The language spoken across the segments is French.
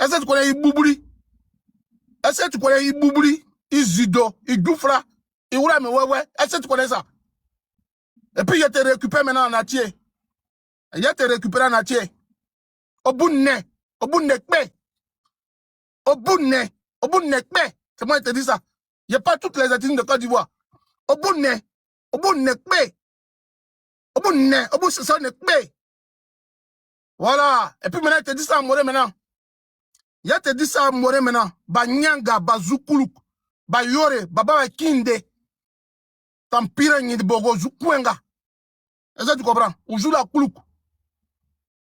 Est-ce que tu connais Iboubli? Est-ce que tu connais Iboubli? Izido, Idoufra, Iwoula, mais ouais. Est-ce que tu connais ça? Et puis, il te récupéré maintenant en entier. Il te récupéré en entier. Au bout de nez, c'est moi qui te dis ça. Il n'y a pas toutes les ethnies de Côte d'Ivoire. Au bout de nez, c'est ça, voilà. Et puis maintenant, il te dit ça à Moré maintenant. Il te dit ça à Moré maintenant. Ba Nyanga, ba Zoukoulou, ba Yore, ba Baba Kinde. Tampira Nyidibogo, Zoukouenga. Est-ce que tu comprends? On joue la Koulouk.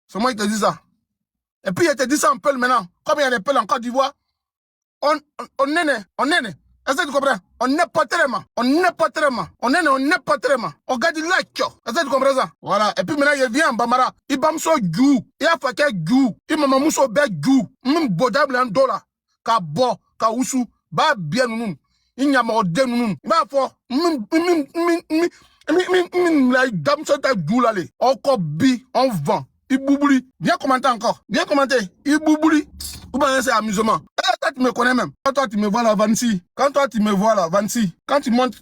C'est moi qui te dis ça. Et puis il te dit ça en Peul maintenant. Comme il y a des Peuls en Côte d'Ivoire, on est. Est-ce que tu comprends? On n'est pas tellement. On garde l'acte. Est-ce que tu comprends ça? Voilà. Et puis maintenant, il vient en Bamara. Il bamso Djou. Il a fait Djou. Il m'a mousso be Djou. Même bodable en dollar. Ka bo, ka usu. Ba bien nous. Il n'y a pas de nous. Il va faire. La dame sur ta Djou là. Encore bi, on vend. Iboubli. Viens commenter encore. Viens commenter. Iboubli. Ou bien c'est amusement. Toi, tu me connais même. Quand toi, tu me vois là, Vancy. Quand tu montes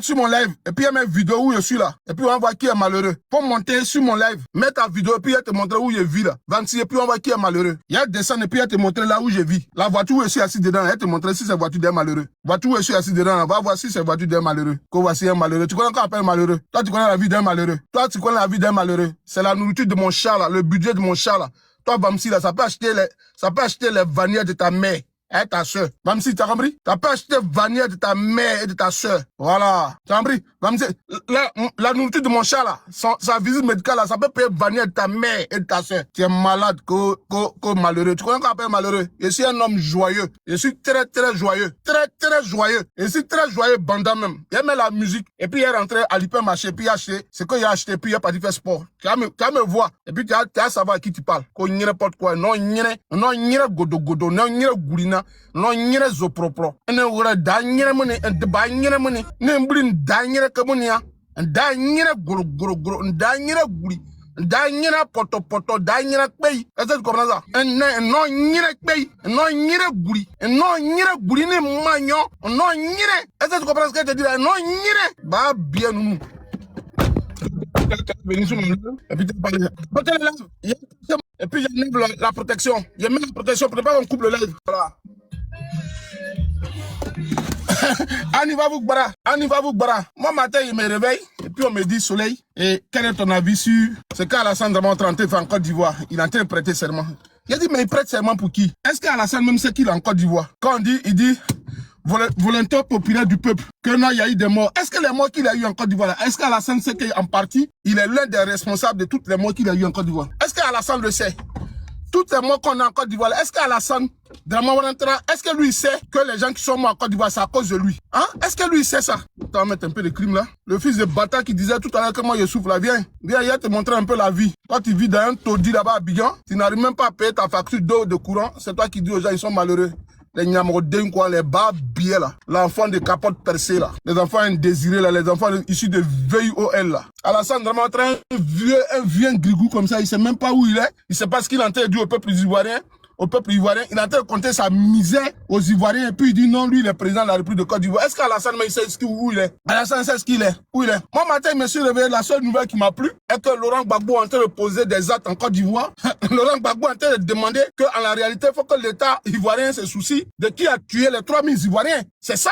sur mon live, et puis il y a mes vidéos où je suis là. Et puis on voit qui est malheureux. Pour monter sur mon live, mets ta vidéo, et puis il te montrer où je vis là. Vancy, et puis on voit qui est malheureux. Il y a descendre, et puis il te montrer là où je vis. La voiture où je suis assis dedans, elle te montrer si c'est voiture d'un malheureux. Voiture où je suis assis dedans, va voir si c'est voiture d'un malheureux. Qu'on voit si un malheureux. Tu connais encore appelle malheureux. Toi, tu connais la vie d'un malheureux. C'est la nourriture de mon chat là, le budget de mon chat là. Toi, Bamsi, là, ça peut acheter les vanilles de ta mère et ta soeur. Bamsi, t'as compris? Ça peut acheter les vanilles de ta mère et de ta soeur. Voilà. T'as compris? Bamsi, la nourriture de mon chat, là, sa visite médicale, là, ça peut payer les vanilles de ta mère et de ta soeur. Tu es malade, malheureux. Tu connais qu'on appelle malheureux? Je suis un homme joyeux. Je suis très, très joyeux. Très joyeux. Je suis très joyeux, bandant même. Il aime la musique. Et puis, il est rentré à l'hypermarché, puis il a acheté ce qu'il a acheté, puis il est parti faire sport. Tu vas me voir. Et puis, tu vas savoir à qui tu parles. Qu'on n'y n'importe quoi. Non, godo, non, goulina, non, zopropro. Et ne oura d'agner money, et de bagner money. Ne blin d'agner kamonia. D'agner gros, d'agner gouli. D'agner poto, d'agner pays. Est-ce que tu comprends ça? Non, n'y pays. Non, gouli. Non, gouli, ne magnon. Non, est-ce que tu comprends ce que je te dis là? Non, bah, bien nous. Et puis j'enlève la protection. Je mets la protection pour ne pas qu'on coupe le live. Voilà. Anivavou Gbara. Moi matin il me réveille et puis on me dit Soleil. Et quel est ton avis sur ce qu'Alassane Dramane Ouattara fait en Côte d'Ivoire? Il est en train de prêter serment. Il a dit mais il prête serment pour qui? Est-ce qu'Alassane même sait qu'il est en Côte d'Ivoire? Quand il dit volontaire populaire du peuple, que non, il y a eu des morts. Est-ce que les morts qu'il a eu en Côte d'Ivoire, est-ce qu'Alassane sait qu'en partie, il est l'un des responsables de toutes les morts qu'il a eu en Côte d'Ivoire? Est-ce qu'Alassane le sait? Toutes les morts qu'on a en Côte d'Ivoire, est-ce qu'Alassane Dramane Ouattara, est-ce que lui sait que les gens qui sont morts en Côte d'Ivoire, c'est à cause de lui? Hein? Est-ce que lui sait ça? On va mettre un peu de crime là. Le fils de bâtard qui disait tout à l'heure que moi je souffre là, viens, il va te montrer un peu la vie. Toi tu vis dans un taudis là-bas à Abidjan, tu n'arrives même pas à payer ta facture d'eau, de courant, c'est toi qui dis aux gens ils sont malheureux. Les Nyamrodins, quoi, les bas-billets là, l'enfant de capote percée là, les enfants indésirés là, les enfants issus de VIOL là. Alassane Dramane Ouattara, un vieux grigou comme ça, il sait même pas où il est, il sait pas ce qu'il est en train de dire au peuple ivoirien. Il est en train de compter sa misère aux Ivoiriens et puis il dit non, lui il est président de la République de Côte d'Ivoire. Est-ce qu'Alassane il sait où il est? Alassane sait où il est. Moi matin, je me suis réveillé, la seule nouvelle qui m'a plu est que Laurent Gbagbo est en train de poser des actes en Côte d'Ivoire. Laurent Gbagbo est en train de demander qu'en la réalité, il faut que l'État ivoirien se soucie de qui a tué les 3000 Ivoiriens. C'est ça.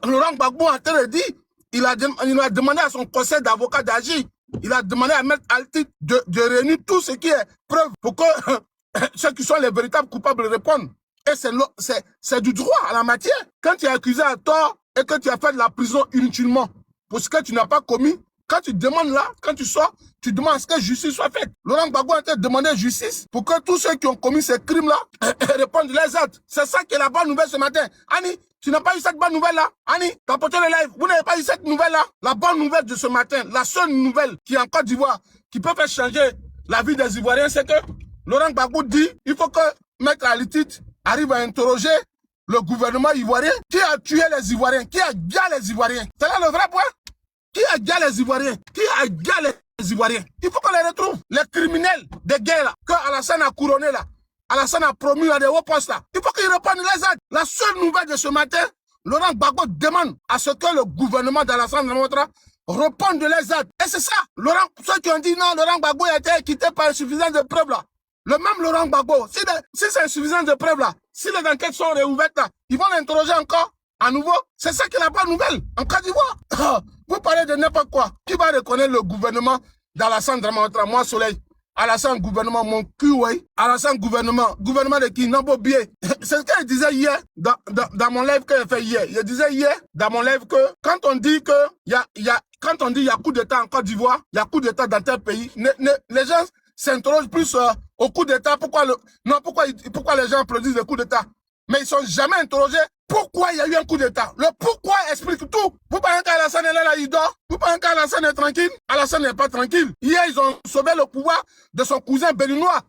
Laurent Gbagbo est en train de dire, il a demandé à son conseil d'avocats d'agir. Il a demandé à Maître Altit de réunir tout ce qui est preuve pour que ceux qui sont les véritables coupables répondent. Et c'est du droit à la matière. Quand tu es accusé à tort et que tu as fait de la prison inutilement pour ce que tu n'as pas commis, quand tu demandes là, quand tu sors, tu demandes à ce que justice soit faite. Laurent Gbagbo a demandé justice pour que tous ceux qui ont commis ces crimes-là répondent les actes. C'est ça qui est la bonne nouvelle ce matin. Annie, tu n'as pas eu cette bonne nouvelle-là? Annie, t'as porté le live. Vous n'avez pas eu cette nouvelle-là? La bonne nouvelle de ce matin, la seule nouvelle qui est en Côte d'Ivoire, qui peut faire changer la vie des Ivoiriens, c'est que Laurent Gbagbo dit il faut que Maître Altit arrive à interroger le gouvernement ivoirien. Qui a tué les Ivoiriens? Qui a gagné les Ivoiriens? C'est là le vrai point. Qui a gagné les Ivoiriens? Qui a gagné les Ivoiriens? Il faut qu'on les retrouve. Les criminels de guerre là, que Alassane a couronné là. Alassane a promis à des hauts postes là. Il faut qu'il reprenne les aides. La seule nouvelle de ce matin, Laurent Gbagbo demande à ce que le gouvernement d'Alassane Ouattara reprenne de les aides. Et c'est ça. Ceux qui ont dit non, Laurent Gbagbo a été quitté par insuffisance de preuves là. Le même Laurent Gbagbo, si c'est insuffisance de preuves là, si les enquêtes sont réouvertes là, ils vont l'interroger encore à nouveau. C'est ça qui n'a pas de nouvelle en Côte d'Ivoire. Vous parlez de n'importe quoi. Qui va reconnaître le gouvernement d'Alassane Ouattara? Moi, Soleil. Alassane gouvernement, mon cul, oui. Alassane gouvernement de qui? Non, pas bien. C'est ce qu'il disait hier, dans mon live que j'ai fait hier. Il disait hier, dans mon live, que quand on dit que quand on dit il y a coup d'État en Côte d'Ivoire, il y a coup d'État dans tel pays, les gens s'interrogent plus au coup d'État. Pourquoi les gens applaudissent le coup d'État? Mais ils ne sont jamais interrogés pourquoi il y a eu un coup d'État. Le pourquoi explique tout. Vous pensez qu'Alassane est là, il dort? Vous pensez qu'Alassane est tranquille? Alassane n'est pas tranquille. Hier, ils ont sauvé le pouvoir de son cousin béninois.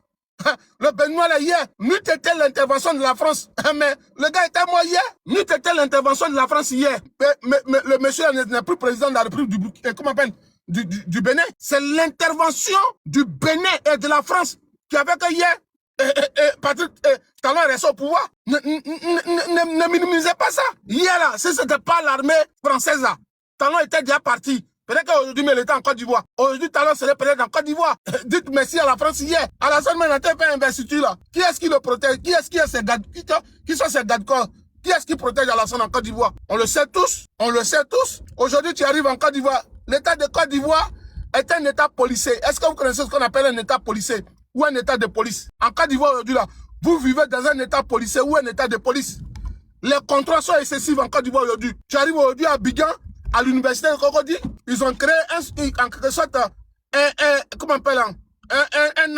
Le béninois, là, hier, n'eût été l'intervention de la France. Mais le gars était mort hier. N'eût été l'intervention de la France hier. Mais le monsieur n'est plus président de la République du Bénin. C'est l'intervention du Bénin et de la France qui avait que hier. Patrick Talon est resté au pouvoir. Ne minimisez pas ça. Hier là, si ce n'était pas l'armée française là, Talon était déjà parti. Peut-être qu'aujourd'hui, il était en Côte d'Ivoire. Aujourd'hui, Talon serait peut-être en Côte d'Ivoire. Dites merci à la France hier. Alassane Ouattara a fait investiture là. Qui est-ce qui le protège? Qui est-ce qui est ses gardes? Qui sont ses gardes-corps? Qui est-ce qui protège Alassane en Côte d'Ivoire? On le sait tous. On le sait tous. Aujourd'hui, tu arrives en Côte d'Ivoire. L'État de Côte d'Ivoire est un État policier. Est-ce que vous connaissez ce qu'on appelle un État policier? Ou un état de police. En Côte d'Ivoire aujourd'hui là, vous vivez dans un état policier ou un état de police. Les contrôles sont excessifs en Côte d'Ivoire aujourd'hui. Tu arrives aujourd'hui à Abidjan, à l'université de Cocody, ils ont créé en quelque sorte comment on appelle un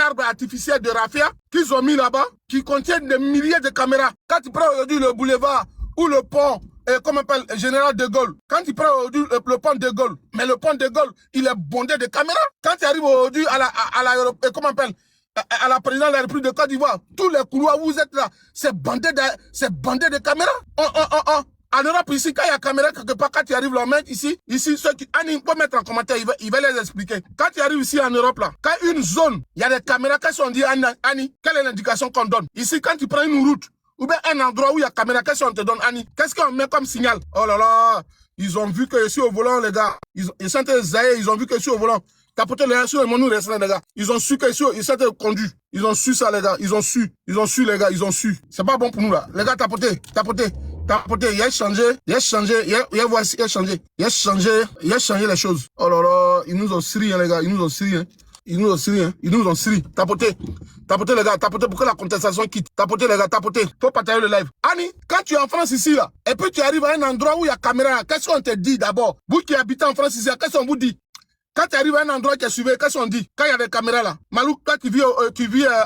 arbre artificiel de raffia qu'ils ont mis là-bas, qui contient des milliers de caméras. Quand tu prends aujourd'hui le boulevard ou le pont, comment on appelle, Général de Gaulle, quand tu prends aujourd'hui le pont de Gaulle, mais le pont de Gaulle, il est bondé de caméras. Quand tu arrives aujourd'hui à comment on appelle, à la présidence de la République de Côte d'Ivoire, tous les couloirs où vous êtes là, c'est bandé de caméras. En Europe, ici, quand il y a caméra quelque part, quand tu arrives là, ici, ceux qui, Annie, peut mettre en commentaire, il va les expliquer. Quand tu arrives ici en Europe là, quand une zone, il y a des caméras, qu'est-ce qu'on dit, Annie, quelle est l'indication qu'on donne? Ici, quand tu prends une route, ou bien un endroit où il y a caméra, qu'est-ce qu'on te donne, Annie? Qu'est-ce qu'on met comme signal? Oh là là, ils ont vu que je suis au volant, les gars. Ils sont zaïs, ils ont vu que je suis au volant. Tapotez les sur mon restant, les gars. Ils ont su que ils s'étaient conduits. Ils ont su ça, les gars. Ils ont su, les gars. Ils ont su. C'est pas bon pour nous, là. Les gars, tapotez. Il a changé. Il a changé les choses. Oh là là, ils nous ont sri, hein, les gars. Ils nous ont sri. Tapotez, les gars. Tapotez pour que la contestation quitte. Tapotez, les gars. Tapotez. Faut partager le live. Annie, quand tu es en France ici, là, et puis tu arrives à un endroit où il y a caméra, qu'est-ce qu'on te dit d'abord? Vous qui habitez en France ici, qu'est-ce qu'on vous dit? Quand tu arrives à un endroit qui est suivi, qu'est-ce qu'on dit? Quand il y a des caméras là, Malou, quand tu vis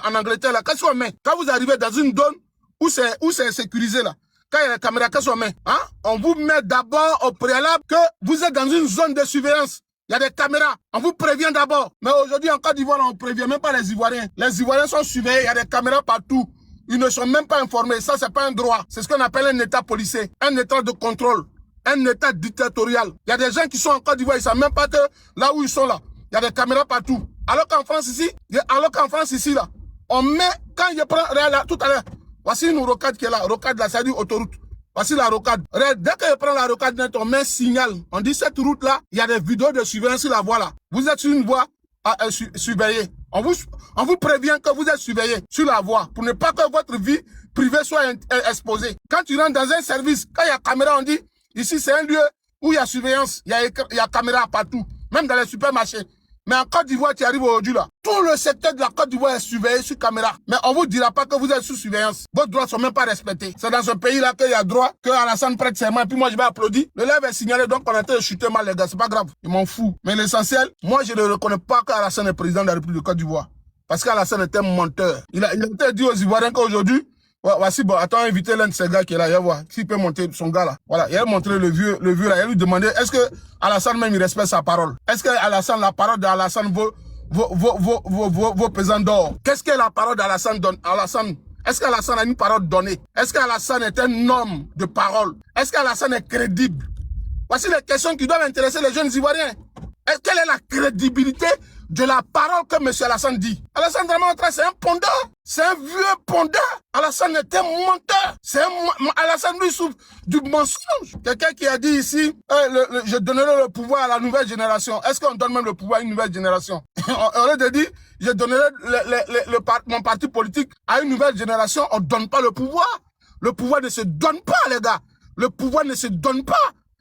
en Angleterre là, qu'est-ce qu'on met? Quand vous arrivez dans une zone où c'est sécurisé là, quand il y a des caméras, qu'est-ce qu'on met? Hein? On vous met d'abord au préalable que vous êtes dans une zone de surveillance. Il y a des caméras. On vous prévient d'abord. Mais aujourd'hui, en Côte d'Ivoire, on ne prévient même pas les Ivoiriens. Les Ivoiriens sont surveillés. Il y a des caméras partout. Ils ne sont même pas informés. Ça, c'est pas un droit. C'est ce qu'on appelle un état policier. Un état de contrôle. Un état dictatorial. Il y a des gens qui sont en Côte d'Ivoire, ils ne savent même pas que là où ils sont là, il y a des caméras partout. Alors qu'en France ici, là, on met, quand je prends, là, tout à l'heure, voici une rocade qui est là, rocade là, ça dit autoroute. Voici la rocade. Dès que je prends la rocade net, on met un signal. On dit cette route là, il y a des vidéos de surveillance sur la voie là. Vous êtes sur une voie surveillée. On vous prévient que vous êtes surveillé sur la voie pour ne pas que votre vie privée soit exposée. Quand tu rentres dans un service, quand il y a caméra, on dit, ici, c'est un lieu où il y a surveillance, il y a caméra partout, même dans les supermarchés. Mais en Côte d'Ivoire, tu arrives aujourd'hui là. Tout le secteur de la Côte d'Ivoire est surveillé sur caméra. Mais on vous dira pas que vous êtes sous surveillance. Vos droits sont même pas respectés. C'est dans ce pays-là qu'il y a droit, que Alassane prête serment, et puis moi je vais applaudir. Le live est signalé, donc on a été chuté mal, les gars. C'est pas grave. Ils m'en foutent. Mais l'essentiel, moi je ne reconnais pas qu'Alassane est président de la République de Côte d'Ivoire. Parce qu'Alassane est un menteur. Il a été dit aux Ivoiriens qu'aujourd'hui, voici, bon, attends, inviter l'un de ces gars qui est là, il va voir, s'il peut monter son gars là. Voilà, il a montré le vieux là, il a lui demandé, est-ce que Alassane même il respecte sa parole? Est-ce que Alassane, la parole d'Alassane vaut pesant d'or? Qu'est-ce que la parole d'Alassane donne? Est-ce qu'Alassane a une parole donnée? Est-ce qu'Alassane est un homme de parole? Est-ce qu'Alassane est crédible? Voici les questions qui doivent intéresser les jeunes Ivoiriens. Quelle est la crédibilité de la parole que M. Alassane dit. Alassane Dramane Ouattara, c'est un pondeur. C'est un vieux pondeur. Alassane était menteur. Alassane lui souffre du mensonge. Quelqu'un qui a dit ici, je donnerai le pouvoir à la nouvelle génération. Est-ce qu'on donne même le pouvoir à une nouvelle génération? On a dit, je donnerai mon parti politique à une nouvelle génération. On ne donne pas le pouvoir. Le pouvoir ne se donne pas, les gars. Le pouvoir ne se donne pas.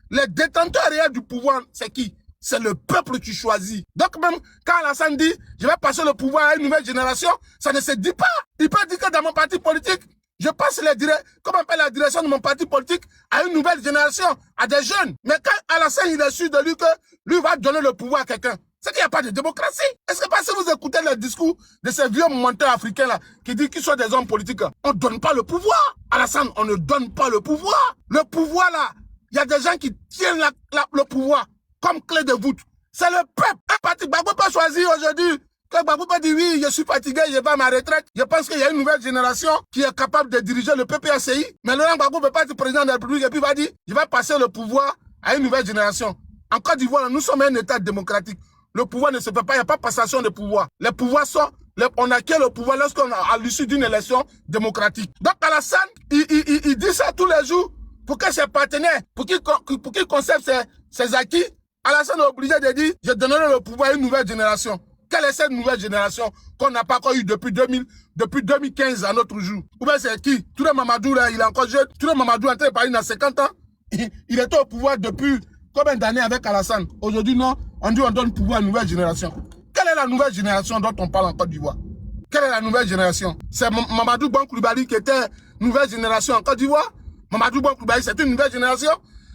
Les détenteurs réels du pouvoir, c'est qui? C'est le peuple qui choisit. Donc même quand Alassane dit, je vais passer le pouvoir à une nouvelle génération, ça ne se dit pas. Il peut dire que dans mon parti politique, je passe la direction de mon parti politique à une nouvelle génération, à des jeunes. Mais quand Alassane il est sûr de lui que lui va donner le pouvoir à quelqu'un, c'est qu'il n'y a pas de démocratie. Est-ce que parce que vous écoutez le discours de ces vieux menteurs africains là, qui disent qu'ils sont des hommes politiques, on ne donne pas le pouvoir. Alassane, on ne donne pas le pouvoir. Le pouvoir là, il y a des gens qui tiennent le pouvoir comme clé de voûte. C'est le peuple. Un parti, Gbagbo peut choisir aujourd'hui. Que Gbagbo peut dire oui, je suis fatigué, je vais à ma retraite. Je pense qu'il y a une nouvelle génération qui est capable de diriger le PPACI. Mais Laurent Gbagbo ne peut pas être président de la République et puis va dire, je vais passer le pouvoir à une nouvelle génération. En Côte d'Ivoire, nous sommes un État démocratique. Le pouvoir ne se fait pas, il n'y a pas de passation de pouvoir. Les pouvoirs sont, on acquiert le pouvoir lorsqu'on a à l'issue d'une élection démocratique. Donc Alassane, il dit ça tous les jours pour que ses partenaires, pour qu'il conserve ses acquis. Alassane est obligé de dire, je donnerai le pouvoir à une nouvelle génération. Quelle est cette nouvelle génération qu'on n'a pas encore eu depuis 2015 à notre jour? Ou bien c'est qui? Touré Mamadou, là, il est encore jeune. Touré Mamadou, entré par il a 50 ans. Il était au pouvoir depuis combien d'années avec Alassane? Aujourd'hui, non. On dit on donne le pouvoir à une nouvelle génération. Quelle est la nouvelle génération dont on parle en Côte d'Ivoire? Quelle est la nouvelle génération? C'est Mamadou Bon Coulibaly qui était nouvelle génération en Côte d'Ivoire? Mamadou Bon Coulibaly, c'est une nouvelle génération?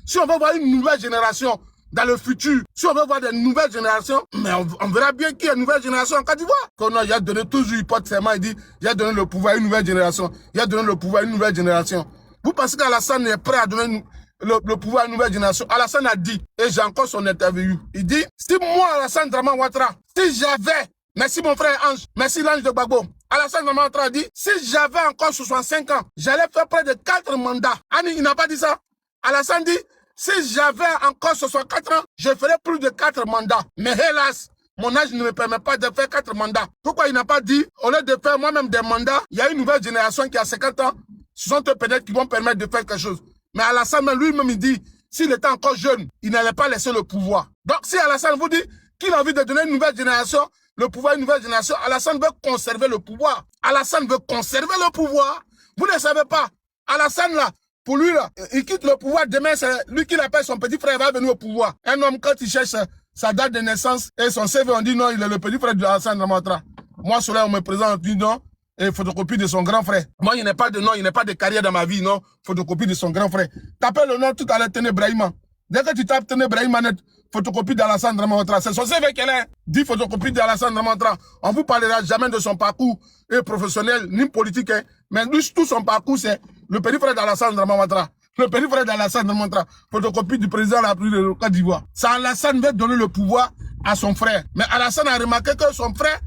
Si on veut voir une nouvelle génération dans le futur, si on veut voir des nouvelles générations, mais on verra bien qui est une nouvelle génération en Côte d'Ivoire. Il a donné toujours hypothèsement, il dit, il a donné le pouvoir à une nouvelle génération. Il a donné le pouvoir à une nouvelle génération. Vous pensez qu'Alassane est prêt à donner le pouvoir à une nouvelle génération? Alassane a dit, et j'ai encore son interview, il dit, si moi, Alassane Dramane Ouattara, si j'avais, merci mon frère Ange, merci l'ange de Gbagbo, Alassane Dramane Ouattara a dit, si j'avais encore 65 ans, j'allais faire près de 4 mandats. Annie, il n'a pas dit ça. Alassane dit, si j'avais encore 64 ans, je ferais plus de 4 mandats. Mais hélas, mon âge ne me permet pas de faire 4 mandats. Pourquoi il n'a pas dit, au lieu de faire moi-même des mandats, il y a une nouvelle génération qui a 50 ans, ce sont eux peut-être qui vont permettre de faire quelque chose. Mais Alassane lui-même, il dit, s'il était encore jeune, il n'allait pas laisser le pouvoir. Donc si Alassane vous dit qu'il a envie de donner une nouvelle génération, le pouvoir à une nouvelle génération, Alassane veut conserver le pouvoir. Alassane veut conserver le pouvoir. Vous ne savez pas. Alassane là, pour lui, là, il quitte le pouvoir. Demain, c'est lui qui l'appelle son petit frère, va venir au pouvoir. Un homme, quand il cherche sa date de naissance et son CV, on dit non, il est le petit frère de Alassane Dramane Ouattara. Moi, cela, on me présente, on dit non, et photocopie de son grand frère. Moi, il n'y a pas de nom, il n'y a pas de carrière dans ma vie, non. Photocopie de son grand frère. Tapez le nom tout à l'heure, Tene Brahima. Dès que tu tapes Tene Brahima net, photocopie d'Alassane Dramane Ouattara. C'est son CV qu'elle est. Dit photocopie d'Alassane Dramane Ouattara. On vous parlera jamais de son parcours professionnel, ni politique, hein. Mais lui, tout son parcours, c'est le petit frère d'Alassane Dramane Ouattara. Le petit frère d'Alassane Dramane Ouattara. Photocopie du président de la République de Côte d'Ivoire. Ça, Alassane veut donner le pouvoir à son frère. Mais Alassane a remarqué que son frère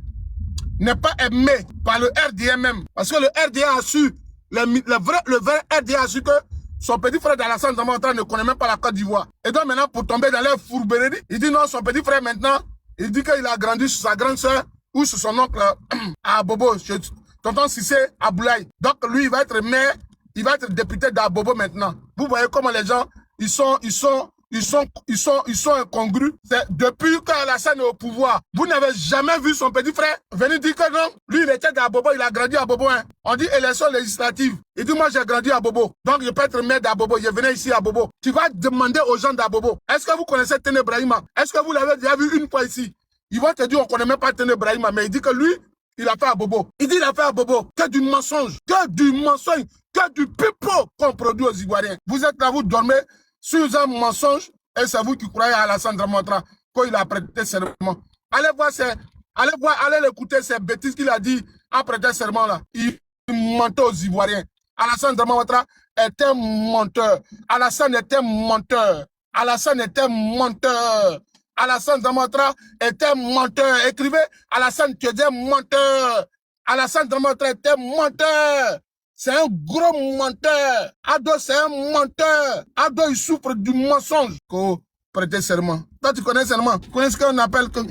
n'est pas aimé par le RDA même. Parce que le RDA a su, le vrai RDA a su que son petit frère d'Alassane Dramane Ouattara ne connaît même pas la Côte d'Ivoire. Et donc maintenant, pour tomber dans leur fourberie, il dit non, son petit frère maintenant, il dit qu'il a grandi sur sa grande soeur ou sur son oncle à Bobo, tonton Sissé Aboulaye. Donc lui, il va être maire, il va être député d'Abobo maintenant. Vous voyez comment les gens, ils sont incongrus. C'est depuis qu'Alassane est au pouvoir. Vous n'avez jamais vu son petit frère venir dire que non, lui il était d'Abobo, il a grandi à Bobo. Hein. On dit élection législative. Il dit moi j'ai grandi à Bobo. Donc je peux être maire d'Abobo. Je venais ici à Bobo. Tu vas demander aux gens d'Abobo. Est-ce que vous connaissez Tene Brahima? Est-ce que vous l'avez déjà vu une fois ici? Ils vont te dire on ne connaît même pas Tene Brahima. Mais il dit que lui, il a fait à Bobo. Il dit il a fait à Bobo. Que du mensonge. Que du mensonge. Que du pipeau qu'on produit aux Ivoiriens. Vous êtes là, vous dormez sur un mensonge et c'est vous qui croyez à Alassane Dramane Ouattara quand il a prêté serment. Allez l'écouter ces bêtises qu'il a dit en prêté serment là. Il mentait aux Ivoiriens. Alassane Dramane Ouattara était un menteur. Alassane était un menteur. Alassane était un menteur. Alassane Dramane Ouattara était un menteur. Écrivez Alassane tu es un menteur. Alassane Dramane Ouattara était un menteur. C'est un gros menteur. Ado, c'est un menteur. Ado, il souffre du mensonge. prêter serment. Toi, tu connais serment. Tu connais ce qu'on appelle que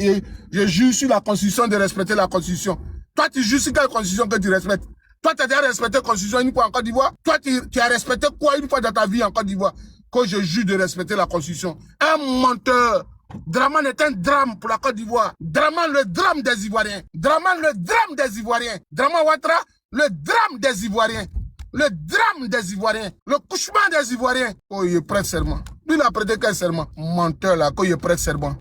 je jure sur la Constitution de respecter la Constitution. Toi, tu jures sur quelle Constitution que tu respectes? Toi, tu as déjà respecté la Constitution une fois en Côte d'Ivoire? Toi, tu as respecté quoi une fois dans ta vie en Côte d'Ivoire? Que je jure de respecter la Constitution. Un menteur. Draman est un drame pour la Côte d'Ivoire. Draman, le drame des Ivoiriens. Draman, le drame des Ivoiriens. Draman Ouattara, le drame des Ivoiriens. Le drame des Ivoiriens. Le cauchemar des Ivoiriens. Oh, il prête serment. Lui, il a prêté quel serment? Menteur, là, quand il prête serment.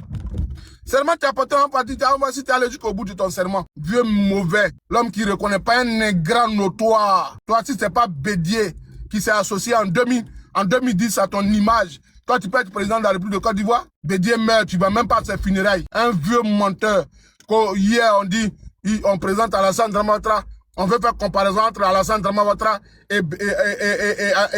Serment, tu as porté un parti, si tu es allé jusqu'au bout de ton serment. Vieux mauvais. L'homme qui ne reconnaît pas un grand notoire. Toi, si c'est pas Bédier qui s'est associé en 2010 à ton image. Toi, tu peux être président de la République de Côte d'Ivoire. Bédier meurt, tu vas même pas à ses funérailles. Un vieux menteur. Hier, on dit, on présente Alassane Dramane Ouattara. On veut faire comparaison entre Alassane Dramane Ouattara et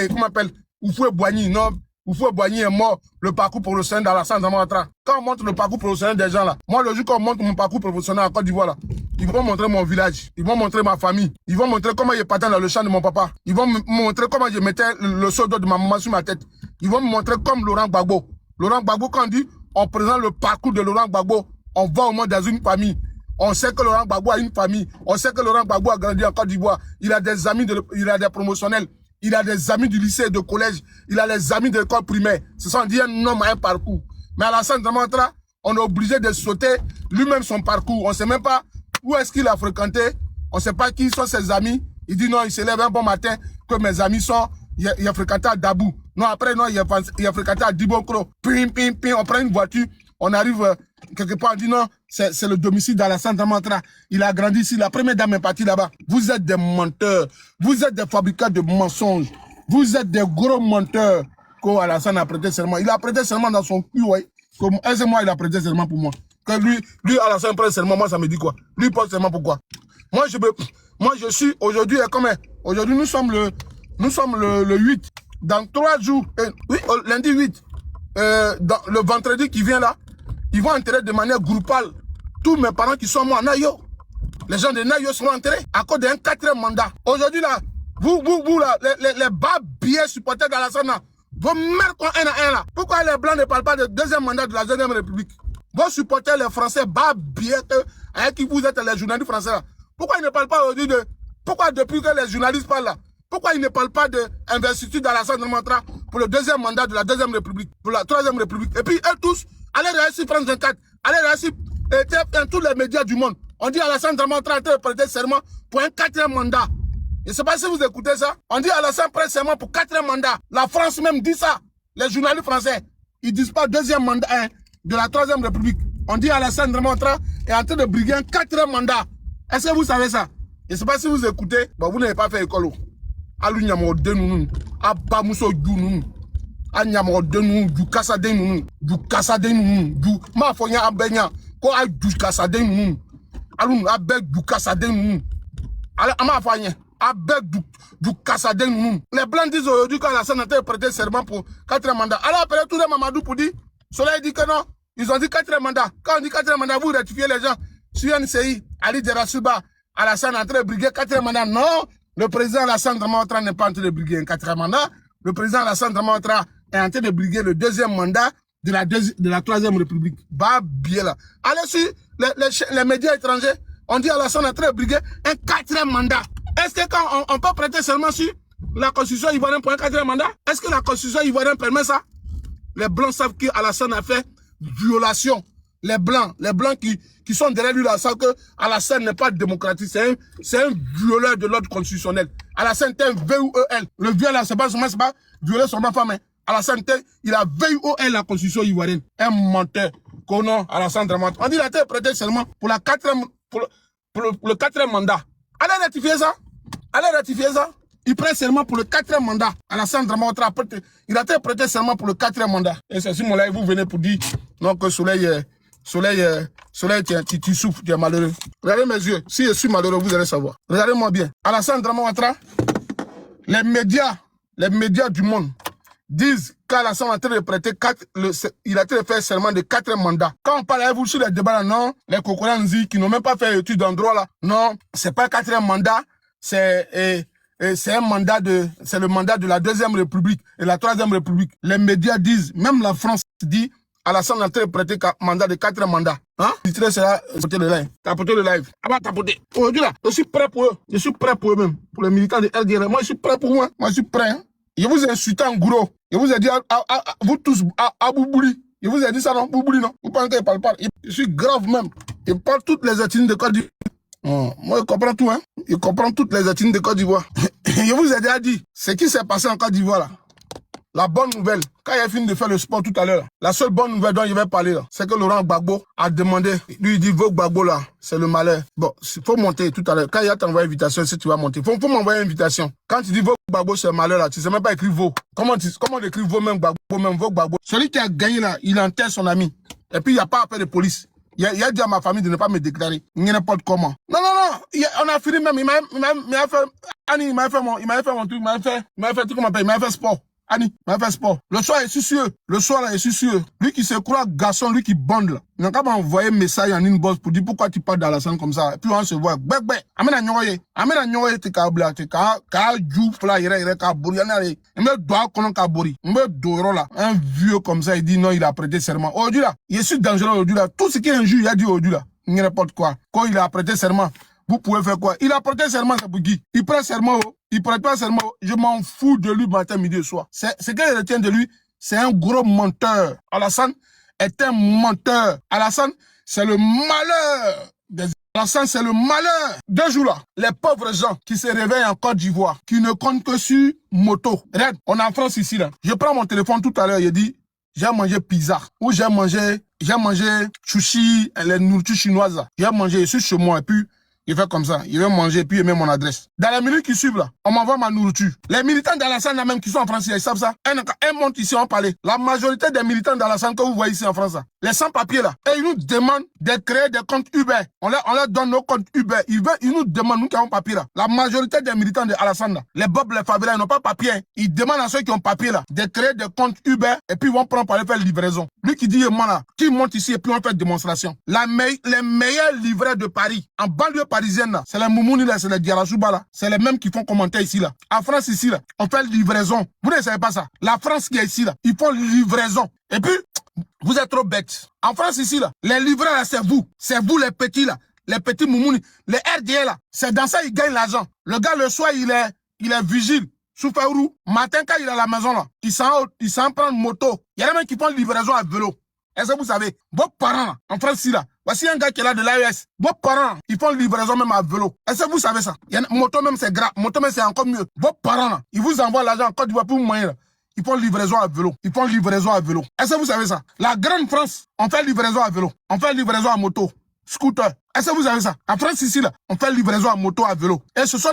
comment on appelle, Houphouët-Boigny. Non, Houphouët-Boigny est mort. Le parcours professionnel d'Alassane Dramane Ouattara. Quand on montre le parcours professionnel des gens là, moi, le jour qu'on montre mon parcours professionnel en Côte d'Ivoire là, ils vont montrer mon village. Ils vont montrer ma famille. Ils vont montrer comment je partais dans le champ de mon papa. Ils vont me montrer comment je mettais le seau d'eau de ma maman sur ma tête. Ils vont me montrer comme Laurent Gbagbo. Laurent Gbagbo, quand on dit, on présente le parcours de Laurent Gbagbo, on va au moins dans une famille. On sait que Laurent Gbagbo a une famille. On sait que Laurent Gbagbo a grandi en Côte d'Ivoire. Il a des amis, il a des promotionnels. Il a des amis du lycée et de collège. Il a des amis de l'école primaire. Ce sont dit un homme à un parcours. Mais Alassane Dramane Ouattara, on est obligé de sauter lui-même son parcours. On ne sait même pas où est-ce qu'il a fréquenté. On ne sait pas qui sont ses amis. Il dit non, il se lève un bon matin que mes amis sont... Il a fréquenté à Dabou. Non, après, non, il a fréquenté à Dibokro. Pim, pim, pim, on prend une voiture. On arrive quelque part, on dit non, c'est le domicile d'Alassane Dramane Ouattara. Il a grandi ici, la première dame est partie là-bas. Vous êtes des menteurs. Vous êtes des fabricants de mensonges. Vous êtes des gros menteurs. Alassane a prêté serment. Il a prêté serment dans son cul, ouais. Un mois, il a prêté serment pour moi. Que lui, Alassane prête serment, moi, ça me dit quoi? Lui, il porte serment pourquoi? Moi, je suis, aujourd'hui, combien? Aujourd'hui, nous sommes le 8. Dans 3 jours, oui, lundi 8, le vendredi qui vient là, ils vont enterrer de manière groupale tous mes parents qui sont morts à Nayo. Les gens de Nayo seront enterrés à cause d'un 4e mandat. Aujourd'hui là, vous là, les bas billets supporters d'Alassane là, vos mères sont un à un là. Pourquoi les blancs ne parlent pas de 2e mandat de la 2e République? Vos supporters, les Français, bas billets avec qui vous êtes les journalistes français là. Pourquoi ils ne parlent pas aujourd'hui de... Pourquoi depuis que les journalistes parlent là, pourquoi ils ne parlent pas d'investiture d'Alassane Dramane Ouattara pour le 2e mandat de la 2e République, pour la 3e République? Et puis eux tous, allez réussir France 24, allez réussir dans tous les médias du monde. On dit Alassane Dramane Ouattara est en train de prêter serment pour un 4e mandat. Je ne sais pas si vous écoutez ça. On dit Alassane prête serment pour 4e mandat. La France même dit ça. Les journalistes français, ils disent pas 2e mandat de la 3e République. On dit Alassane Dramane Ouattara est en train de briguer un 4e mandat. Est-ce que vous savez ça? Je ne sais pas si vous écoutez. Bon, vous n'avez pas fait école. Alu nyamo de nous, abba muso du nous, anyamo de nous, du kasa de nous, du ma fonya abenya, ko a du kasa de nous, alu abek du kasa de nous, ala ama fonya, abek du kasa de nous. Les blancs disent aujourd'hui qu'Alassane a été prêté serment pour 4e mandat. Alors après tout le Mamadou pour dire, Soleil dit que non, ils ont dit 4e mandat. Quand on dit 4e mandat, vous rectifiez les gens. Sur NCI, Ali Derasuba, Alassane a entré de briguer 4e mandat. Non. Le président Alassane Dramane Ouattara n'est pas en train de briguer un 4e mandat. Le président Alassane Dramane Ouattara est en train de briguer le 2e mandat de la 3e République. Bah, bien là. Allez sur les médias étrangers, on dit Alassane est en train de briguer un 4e mandat. Est-ce que quand on peut prêter seulement sur la Constitution ivoirienne pour un 4e mandat? Est-ce que la Constitution ivoirienne permet ça? Les Blancs savent qu'Alassane a fait violation. Les Blancs qui sont derrière lui là savent que Alassane n'est pas démocratique, c'est un violeur de l'ordre constitutionnel. Alassane est un VUEL. Le viol là, c'est pas violer son femme. Alassane il a VUEL la constitution ivoirienne. Un menteur. Kono, Alassane Dramane. On dit qu'il a été prêté seulement pour la 4e, pour le 4e mandat. Allez ratifier ça. Allez ratifier ça. Il prête seulement pour le 4e mandat. Alassane Dramane Ouattara, il a été prêté seulement pour le 4e mandat. Et c'est si mon live, vous venez pour dire non que Soleil, tu souffres, tu es malheureux. Regardez mes yeux. Si je suis malheureux, vous allez savoir. Regardez-moi bien. Alassane Dramane Ouattara, les médias du monde disent qu'Alassane a été de prêter il a été de faire seulement de 4e mandat. Quand on parle avec vous sur les débats là, non, les Kokoranzi qui n'ont même pas fait études en droit là, non, c'est pas 4e mandat, c'est un mandat c'est le mandat de la 2e République et la 3e République. Les médias disent, même la France dit, Alassane a interprété mandat de 4 mandats. Hein? C'est là, tapoter le live. Tapoter le live. Ah bah tapoter. Aujourd'hui là, je suis prêt pour eux. Je suis prêt pour eux-mêmes. Pour les militants de RDR. Moi je suis prêt pour moi. Moi je suis prêt. Hein? Je vous ai insulté en gros. Je vous ai dit vous tous à Boubouli. Je vous ai dit ça non, Boubouli non. Vous pensez qu'il parle pas. Je suis grave même. Je parle toutes les ethnies de Côte d'Ivoire. Moi je comprends tout. Hein? Je comprends toutes les ethnies de Côte d'Ivoire. Je vous ai déjà dit ce qui s'est passé en Côte d'Ivoire là. La bonne nouvelle, quand il a fini de faire le sport tout à l'heure, la seule bonne nouvelle dont il va parler là, c'est que Laurent Gbagbo a demandé, lui il dit, Vogue Gbagbo là, c'est le malheur. Bon, il faut monter tout à l'heure. Quand il a t'envoyé invitation, si tu vas monter, faut m'envoyer invitation. Quand tu dis Vogue Gbagbo, c'est le malheur là, tu sais même pas écrire Vogue. Comment on écrit Vogue même Gbagbo, même Vogue Gbagbo. Celui qui a gagné là, il enterre son ami. Et puis il n'y a pas appel de police. Il a dit à ma famille de ne pas me déclarer. Il n'y a pas de comment. Non, on a fini même, il m'a fait, Annie, il m'a fait mon truc, il m'a fait tout comme on appelle, il m'a fait sport. Annie, m'a fait sport. Le soir, je suis sûr. Le soir, là, je suis sûr. Lui qui se croit garçon, lui qui bande, là. Il n'a qu'à m'envoyer un message en inbox pour dire pourquoi tu parles d'Alassane comme ça. Et puis on se voit. Bec. Amène à Nyoye, t'es kabla, t'es ka djou, fla, yere, ka bouri, y'en il me doit qu'on ka bouri. Il me doit là. Un vieux comme ça, il dit non, il a prêté serment. Aujourd'hui, là, je suis dangereux aujourd'hui, là. Tout ce qui est injure, il a dit aujourd'hui, là. Il n'importe quoi. Quand il a prêté serment, vous pouvez faire quoi? Il a prêté serment, c'est pour qui? Il prête serment, il prête pas serment. Je m'en fous de lui matin, midi et soir. Ce que je retiens de lui, c'est un gros menteur. Alassane est un menteur. Alassane, c'est le malheur. Alassane, c'est le malheur. 2 jours là, les pauvres gens qui se réveillent en Côte d'Ivoire, qui ne comptent que sur moto. Regarde, on est en France ici là. Je prends mon téléphone tout à l'heure, il dit, j'ai mangé pizza. Ou j'ai mangé sushi, les nourritures chinoises. J'ai mangé, je suis chez moi et puis il fait comme ça, il veut manger, puis il met mon adresse. Dans les minutes qui suivent là, on m'envoie ma nourriture. Les militants d'Alassane là même qui sont en France, ils savent ça. Un monte ici, on parlait. La majorité des militants d'Alassane que vous voyez ici en France là, les sans-papiers là, et ils nous demandent de créer des comptes Uber. On leur donne nos comptes Uber. Ils nous demandent, nous qui avons papier là. La majorité des militants d'Alassane là, les Bob, les Fabiola, ils n'ont pas papier. Ils demandent à ceux qui ont papier là, de créer des comptes Uber et puis ils vont prendre pour aller faire livraison. Lui qui dit, moi là, qui monte ici et puis on fait démonstration. Les meilleurs livreurs de Paris, en banlieue parisienne là, c'est les Moumouni là, c'est les Diarachouba là, c'est les mêmes qui font commentaire ici là. En France ici là, on fait livraison. Vous ne savez pas ça. La France qui est ici là, ils font livraison. Et puis, vous êtes trop bêtes. En France ici là, les livreurs là, c'est vous les petits là, les petits Moumouni, les RDA là, c'est dans ça ils gagnent l'argent. Le gars le soir il est vigile. Sous Faourou, matin quand il est à la maison là, il s'en prend une moto. Il y a des mecs qui font livraison à vélo. Est-ce que vous savez, vos parents, en France ici là, voici un gars qui est là de l'AES. Vos parents, ils font livraison même à vélo. Est-ce que vous savez ça? Moto même c'est grave, moto même c'est encore mieux. Vos parents là, ils vous envoient l'argent en Côte d'Ivoire pour vous moyen là. Ils font livraison à vélo. Ils font livraison à vélo. Est-ce que vous savez ça? La grande France, on fait livraison à vélo. On fait livraison à moto, scooter. Est-ce que vous savez ça? En France ici là, on fait livraison à moto, à vélo. Et ce sont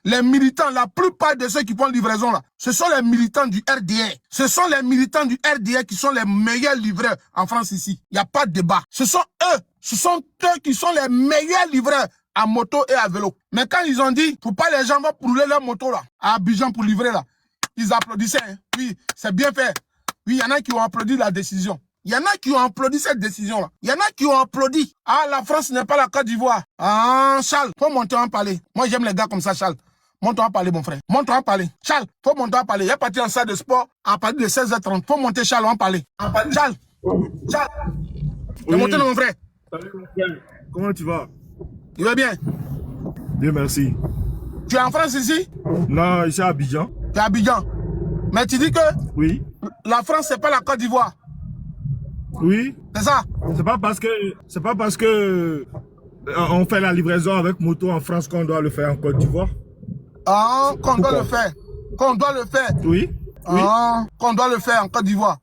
les militants, la plupart de ceux qui font livraison là, ce sont les militants du RDR. Ce sont les militants du RDR qui sont les meilleurs livreurs en France ici. Il n'y a pas de débat. Ce sont eux qui sont les meilleurs livreurs à moto et à vélo. Mais quand ils ont dit, faut pas les gens vont rouler leur moto là, à Abidjan pour livrer là, ils applaudissaient. Hein. Oui, c'est bien fait. Oui, il y en a qui ont applaudi la décision. Il y en a qui ont applaudi cette décision-là. Il y en a qui ont applaudi. Ah, la France n'est pas la Côte d'Ivoire. Ah, Charles, faut monter en parler. Moi, j'aime les gars comme ça, Charles. Monte-toi en parler, mon frère. Monte-toi en parler. Charles, faut monter en parler. Il est parti en salle de sport à partir de 16h30. Faut monter, Charles, en parler. Charles. Oui. Monter, mon frère. Salut, mon frère. Comment tu vas? Il va bien. Bien, merci. Tu es en France ici? Non, ici à Abidjan. Tu es à Abidjan. Mais tu dis que oui. La France, c'est pas la Côte d'Ivoire. Oui. C'est ça? C'est pas parce que on fait la livraison avec moto en France qu'on doit le faire en Côte d'Ivoire. Ah, qu'on doit le faire. Qu'on doit le faire. Oui. Ah, qu'on doit le faire en Côte d'Ivoire.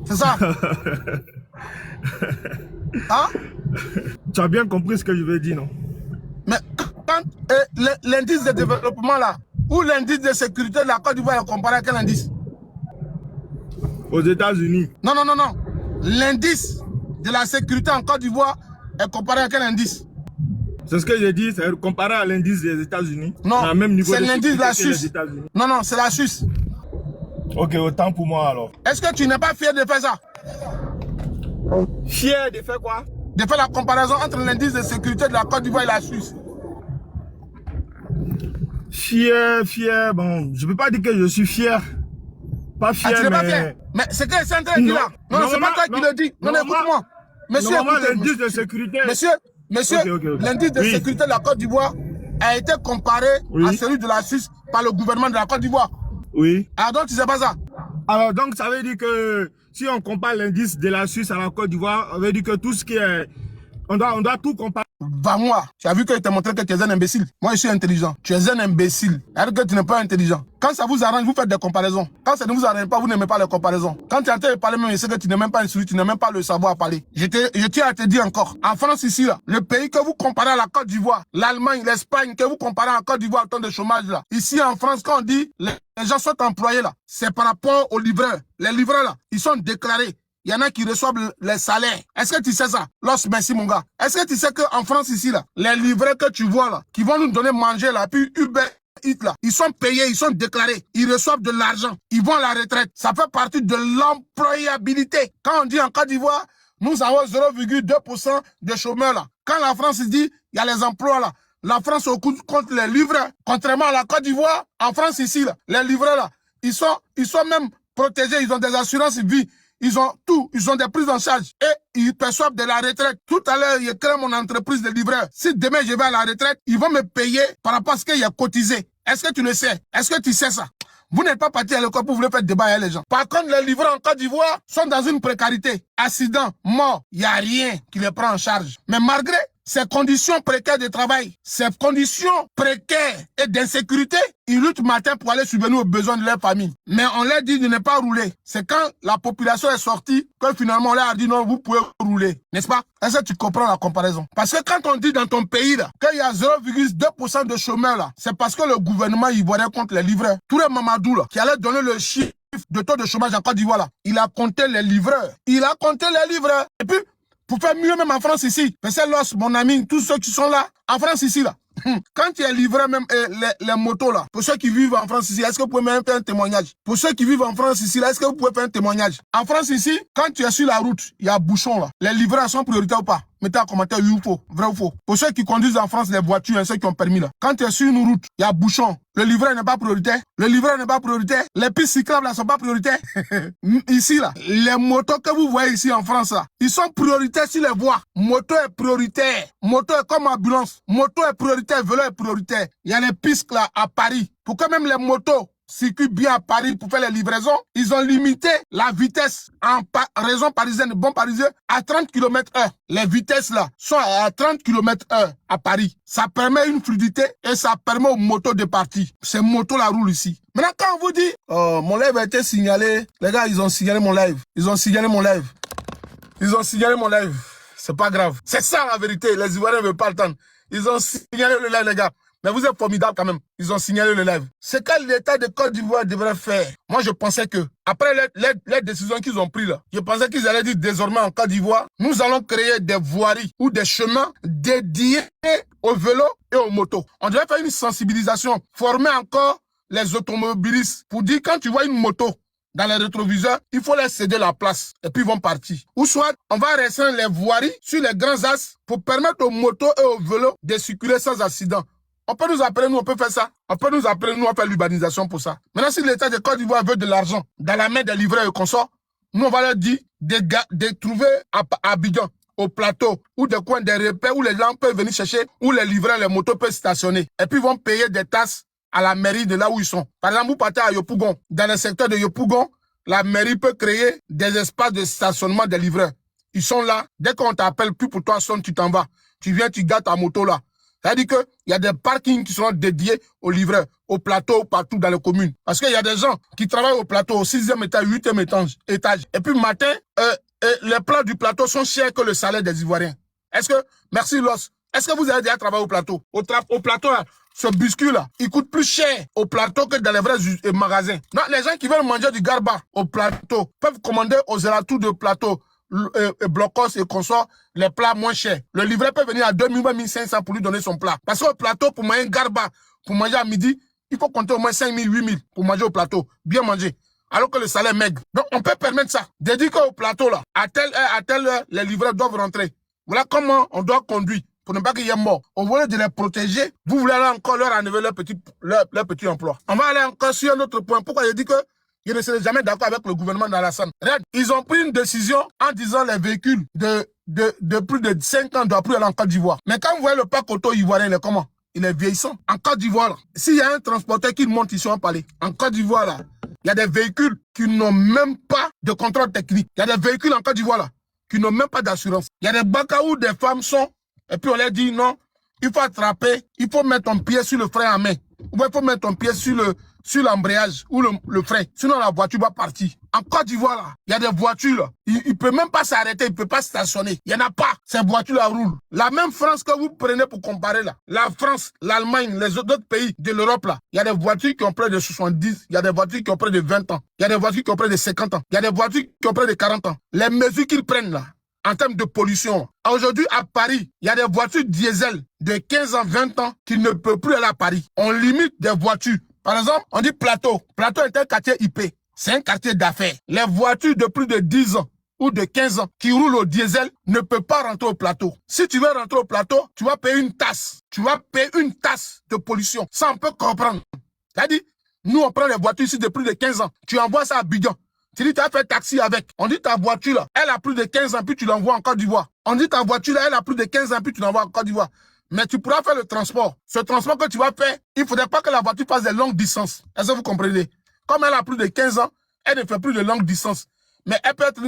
C'est ça? Hein? Tu as bien compris ce que je veux dire, non? Mais quand l'indice de développement là, ou l'indice de sécurité de la Côte d'Ivoire est comparé à quel indice? Aux États-Unis. Non. L'indice de la sécurité en Côte d'Ivoire est comparé à quel indice? C'est ce que j'ai dit, c'est comparé à l'indice des États-Unis. Non, c'est l'indice de la Suisse. États-Unis. Non, c'est la Suisse. Ok, autant pour moi alors. Est-ce que tu n'es pas fier de faire ça? Fier de faire quoi? De faire la comparaison entre l'indice de sécurité de la Côte d'Ivoire et la Suisse. Fier, bon, je peux pas dire que je suis fier. Pas Ah, tu fier, n'es pas fier. Mais c'est que c'est un train qui est là. Non, c'est pas toi qui le dis. Non, écoute-moi. Monsieur, l'indice de sécurité. Monsieur, Ok. l'indice de sécurité de la Côte d'Ivoire a été comparé à celui de la Suisse par le gouvernement de la Côte d'Ivoire. Oui. Ah, donc tu sais pas ça? Alors, donc, ça veut dire que si on compare l'indice de la Suisse à la Côte d'Ivoire, ça veut dire que tout ce qui est... On doit tout comparer. Va moi, tu as vu que je t'ai montré que tu es un imbécile. Moi, je suis intelligent. Tu es un imbécile. C'est-à-dire que tu n'es pas intelligent. Quand ça vous arrange, vous faites des comparaisons. Quand ça ne vous arrange pas, vous n'aimez pas les comparaisons. Quand tu es en train de parler, même, je sais que tu n'es même pas instruit, tu n'as même pas le savoir parler. Je tiens à te dire encore. En France, ici, là, le pays que vous comparez à la Côte d'Ivoire, l'Allemagne, l'Espagne, que vous comparez à la Côte d'Ivoire en temps de chômage, là. Ici, en France, quand on dit les gens sont employés, là, c'est par rapport aux livreurs. Les livreurs, là, ils sont déclarés. Il y en a qui reçoivent les salaires. Est-ce que tu sais ça? Lorsque merci mon gars. Est-ce que tu sais qu'en France ici là, les livreurs que tu vois là, qui vont nous donner manger là, puis Uber Eats là, ils sont payés, ils sont déclarés, ils reçoivent de l'argent, ils vont à la retraite. Ça fait partie de l'employabilité. Quand on dit en Côte d'Ivoire, nous avons 0,2% de chômeurs là. Quand la France dit, il y a les emplois là, la France au contre les livreurs. Contrairement à la Côte d'Ivoire, en France ici là, les livreurs là, ils sont même protégés, ils ont des assurances vie. Ils ont tout, ils ont des prises en charge et ils perçoivent de la retraite. Tout à l'heure, je crée mon entreprise de livreur. Si demain je vais à la retraite, ils vont me payer par rapport à ce qu'il y a cotisé. Est-ce que tu le sais? Est-ce que tu sais ça? Vous n'êtes pas parti à l'école pour vous faire débat avec les gens. Par contre, les livreurs en Côte d'Ivoire sont dans une précarité. Accident, mort, il n'y a rien qui les prend en charge. Mais malgré ces conditions précaires de travail, ces conditions précaires et d'insécurité, ils luttent matin pour aller subvenir aux besoins de leur famille. Mais on leur dit de ne pas rouler. C'est quand la population est sortie que finalement on leur a dit non, vous pouvez rouler. N'est-ce pas? Est-ce que tu comprends la comparaison? Parce que quand on dit dans ton pays là qu'il y a 0,2% de chômeurs là, c'est parce que le gouvernement ivoirien contre les livreurs. Touré Mamadou là, qui allait donner le chiffre de taux de chômage en Côte d'Ivoire là, il a compté les livreurs. Il a compté les livreurs. Et puis, pour faire mieux même en France ici, c'est Los, mon ami, tous ceux qui sont là, en France ici là, quand tu es livré même les motos là, pour ceux qui vivent en France ici, est-ce que vous pouvez même faire un témoignage? Pour ceux qui vivent en France ici là, est-ce que vous pouvez faire un témoignage? En France ici, quand tu es sur la route, il y a bouchon là, les livreurs sont prioritaires ou pas? Mettez en commentaire oui ou faux, vrai ou faux. Pour ceux qui conduisent en France les voitures, hein, ceux qui ont permis là, quand tu es sur une route, il y a bouchon, le livreur n'est pas prioritaire, le livreur n'est pas prioritaire, les pistes cyclables là sont pas prioritaires. Ici là, les motos que vous voyez ici en France là, ils sont prioritaires sur les voies. Moto est prioritaire, moto est comme ambulance, moto est prioritaire, vélo est prioritaire. Il y a les pistes là à Paris, pour que même les motos circulent bien à Paris pour faire les livraisons, ils ont limité la vitesse en région parisienne, bon parisien, à 30 km/h. Les vitesses là sont à 30 km/h à Paris. Ça permet une fluidité et ça permet aux motos de partir. Ces motos la roulent ici. Maintenant, quand on vous dit, mon live a été signalé, les gars, ils ont signalé mon live. Ils ont signalé mon live. Ils ont signalé mon live. C'est pas grave. C'est ça la vérité. Les Ivoiriens ne veulent pas le temps. Ils ont signalé le live, les gars. Mais vous êtes formidables quand même. Ils ont signalé le live. C'est que l'État de Côte d'Ivoire devrait faire. Moi, je pensais que, après les décisions qu'ils ont prises là, je pensais qu'ils allaient dire désormais en Côte d'Ivoire, nous allons créer des voiries ou des chemins dédiés aux vélos et aux motos. On devrait faire une sensibilisation, former encore les automobilistes pour dire quand tu vois une moto dans les rétroviseurs, il faut leur céder la place et puis ils vont partir. Ou soit, on va restreindre les voiries sur les grands axes pour permettre aux motos et aux vélos de circuler sans accident. On peut nous appeler, nous, on peut faire ça. On peut nous appeler, nous, on fait l'urbanisation pour ça. Maintenant, si l'État de Côte d'Ivoire veut de l'argent dans la main des livreurs et consorts, nous, on va leur dire de trouver à Abidjan, au plateau, ou des coins des repères où les gens peuvent venir chercher, où les livreurs, les motos peuvent stationner. Et puis, ils vont payer des tasses à la mairie de là où ils sont. Par exemple, vous partez à Yopougon. Dans le secteur de Yopougon, la mairie peut créer des espaces de stationnement des livreurs. Ils sont là. Dès qu'on t'appelle, plus pour toi, sonne, tu t'en vas. Tu viens, tu gardes ta moto là. C'est-à-dire qu'il y a des parkings qui seront dédiés aux livreurs, au plateau, partout dans les communes. Parce qu'il y a des gens qui travaillent au plateau, au 6e étage, 8e étage. Et puis, matin, les plats du plateau sont chers que le salaire des Ivoiriens. Est-ce que, merci Los, est-ce que vous avez déjà travaillé au plateau? Au plateau, là, ce biscuit là, il coûte plus cher au plateau que dans les vrais magasins. Non, les gens qui veulent manger du garba au plateau peuvent commander aux alentours de plateau. Blocos et consorts, les plats moins chers. Le livreur peut venir à 2000 ou 1500 pour lui donner son plat. Parce qu'au plateau, pour manger un garba, pour manger à midi, il faut compter au moins 5000, 8000 pour manger au plateau. Bien manger. Alors que le salaire est maigre. Donc, on peut permettre ça. De dire qu'au plateau, là, à telle heure, les livreurs doivent rentrer. Voilà comment on doit conduire pour ne pas qu'il y ait mort. Au lieu de les protéger, vous voulez aller encore leur enlever leur petit emploi. On va aller encore sur un autre point. Pourquoi je dis que Je ne serai jamais d'accord avec le gouvernement d'Alassane. Regarde, ils ont pris une décision en disant les véhicules de plus de 5 ans doivent plus aller en Côte d'Ivoire. Mais quand vous voyez le parc auto ivoirien, il est comment? Il est vieillissant. En Côte d'Ivoire, s'il y a un transporteur qui monte ici en palais, en Côte d'Ivoire, là, il y a des véhicules qui n'ont même pas de contrôle technique. Il y a des véhicules en Côte d'Ivoire, là, qui n'ont même pas d'assurance. Il y a des bacs où des femmes sont, et puis on leur dit non, il faut attraper, il faut mettre ton pied sur le frein à main. Ou il faut mettre ton pied sur l'embrayage ou le frein. Sinon, la voiture va partir. En Côte d'Ivoire, là, il y a des voitures, là. Il ne peut même pas s'arrêter, il ne peut pas stationner. Il n'y en a pas. Ces voitures-là roulent. La même France que vous prenez pour comparer, là. La France, l'Allemagne, les autres pays de l'Europe, là. Il y a des voitures qui ont près de 70. Il y a des voitures qui ont près de 20 ans. Il y a des voitures qui ont près de 50 ans. Il y a des voitures qui ont près de 40 ans. Les mesures qu'ils prennent, là, en termes de pollution. Aujourd'hui, à Paris, il y a des voitures diesel de 15 ans, 20 ans qui ne peuvent plus aller à Paris. On limite des voitures. Par exemple, on dit Plateau. Plateau est un quartier IP. C'est un quartier d'affaires. Les voitures de plus de 10 ans ou de 15 ans qui roulent au diesel ne peuvent pas rentrer au plateau. Si tu veux rentrer au plateau, tu vas payer une taxe. Tu vas payer une taxe de pollution. Ça, on peut comprendre. C'est-à-dire, nous, on prend les voitures ici de plus de 15 ans. Tu envoies ça à Abidjan. Tu dis, tu as fait taxi avec. On dit ta voiture, là, elle a plus de 15 ans, puis tu l'envoies en Côte d'Ivoire. On dit ta voiture, là, elle a plus de 15 ans, puis tu l'envoies en Côte d'Ivoire. Mais tu pourras faire le transport. Ce transport que tu vas faire, il ne faudrait pas que la voiture fasse des longues distances. Est-ce que vous comprenez? Comme elle a plus de 15 ans, elle ne fait plus de longues distances. Mais elle peut être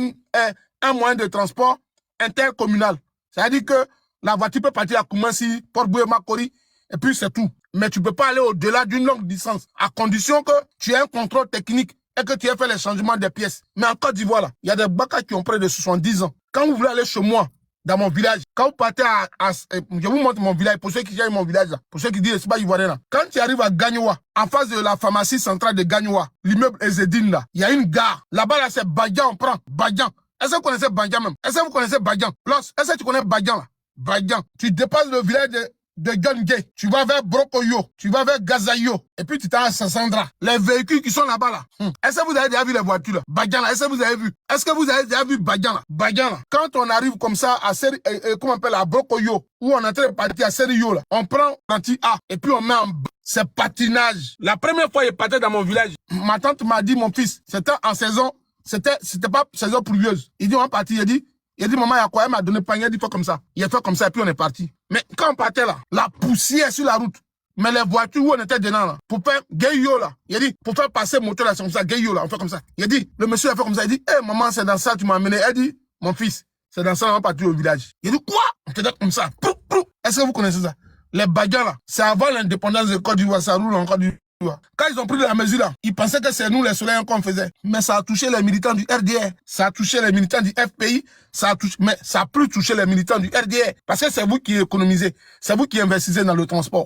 un moyen de transport intercommunal. C'est-à-dire que la voiture peut partir à Koumassi, Port-Boué, Makori, et puis c'est tout. Mais tu ne peux pas aller au-delà d'une longue distance, à condition que tu aies un contrôle technique et que tu aies fait les changements des pièces. Mais en Côte d'Ivoire, il y a des bacs qui ont près de 70 ans. Quand vous voulez aller chez moi, dans mon village, quand vous partez je vous montre mon village, pour ceux qui gèrent mon village là, pour ceux qui disent c'est pas ivoirien là. Quand tu arrives à Gagnoua, en face de la pharmacie centrale de Gagnoua, l'immeuble Ezedine là, il y a une gare. Là-bas là, c'est Badjan, on prend Badjan. Est-ce que vous connaissez Badjan même? Est-ce que vous connaissez Badjan? Est-ce que tu connais Badjan là? Badjan. Tu dépasses le village de Gangé, tu vas vers Brokoyo, tu vas vers Gazayo, et puis tu t'as à Sassandra. Les véhicules qui sont là-bas là. Est-ce que vous avez déjà vu les voitures là? Badjan là, est-ce que vous avez vu? Est-ce que vous avez déjà vu Badjan là? Badjan là. Quand on arrive comme ça à comment on appelle à Brokoyo, où on est en train de partir à Seriyo là, on prend l'anti A, et puis on met en c'est patinage. La première fois il partait dans mon village, ma tante m'a dit, mon fils, c'était en saison, c'était pas saison pluvieuse. Il dit on partit, il dit, maman, il y a quoi? Elle m'a donné panier, il dit, fais comme ça. Il a fait comme ça, et puis on est parti. Mais quand on partait là, la poussière sur la route, mais les voitures où on était dedans là, pour faire gayo là, il a dit, pour faire passer moteur là, c'est comme ça, gayo là, on fait comme ça. Il a dit, le monsieur a fait comme ça, il dit, hé, maman, c'est dans ça, tu m'as amené. Elle dit, mon fils, c'est dans ça, on va partir au village. Il a dit, quoi? On te dit comme ça. Est-ce que vous connaissez ça? Les Badjans là, c'est avant l'indépendance de Côte d'Ivoire, ça roule en Côte d'Ivoire. Quand ils ont pris la mesure là, ils pensaient que c'est nous les soleils qu'on faisait. Mais ça a touché les militants du RDR, ça a touché les militants du FPI, mais ça a plus touché les militants du RDR. Parce que c'est vous qui économisez, c'est vous qui investissez dans le transport.